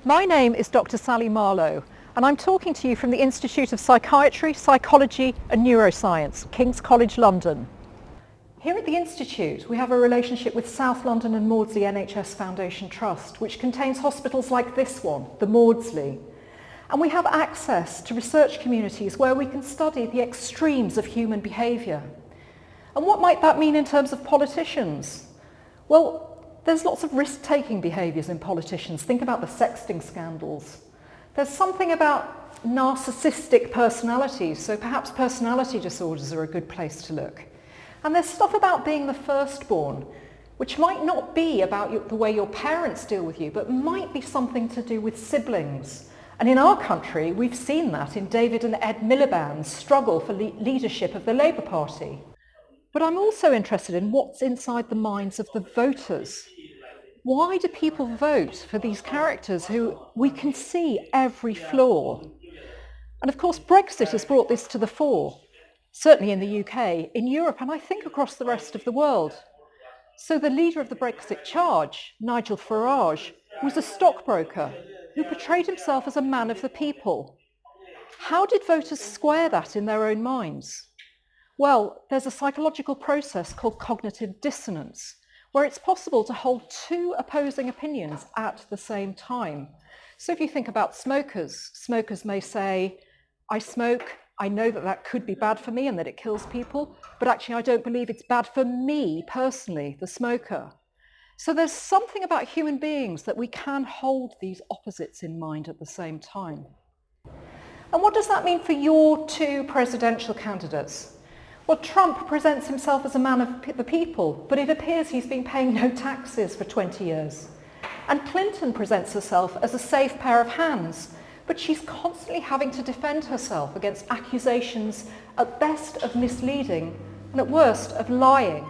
My name is Dr. Sally Marlow, and I'm talking to you from the Institute of Psychiatry, Psychology and Neuroscience, King's College London. Here at the Institute, we have a relationship with South London and Maudsley NHS Foundation Trust, which contains hospitals like this one, the Maudsley. And we have access to research communities where we can study the extremes of human behaviour. And what might that mean in terms of politicians? Well, there's lots of risk-taking behaviours in politicians. Think about the sexting scandals. There's something about narcissistic personalities, so perhaps personality disorders are a good place to look. And there's stuff about being the firstborn, which might not be about the way your parents deal with you, but might be something to do with siblings. And in our country, we've seen that in David and Ed Miliband's struggle for leadership of the Labour Party. But I'm also interested in what's inside the minds of the voters. Why do people vote for these characters who we can see every flaw? And of course, Brexit has brought this to the fore, certainly in the UK, in Europe, and I think across the rest of the world. So the leader of the Brexit charge, Nigel Farage, was a stockbroker who portrayed himself as a man of the people. How did voters square that in their own minds? Well, there's a psychological process called cognitive dissonance, where it's possible to hold two opposing opinions at the same time. So if you think about smokers may say, I smoke, I know that that could be bad for me and that it kills people, but actually I don't believe it's bad for me personally, the smoker. So there's something about human beings that we can hold these opposites in mind at the same time. And what does that mean for your two presidential candidates? Well, Trump presents himself as a man of the people, but it appears he's been paying no taxes for 20 years. And Clinton presents herself as a safe pair of hands, but she's constantly having to defend herself against accusations at best of misleading and at worst of lying.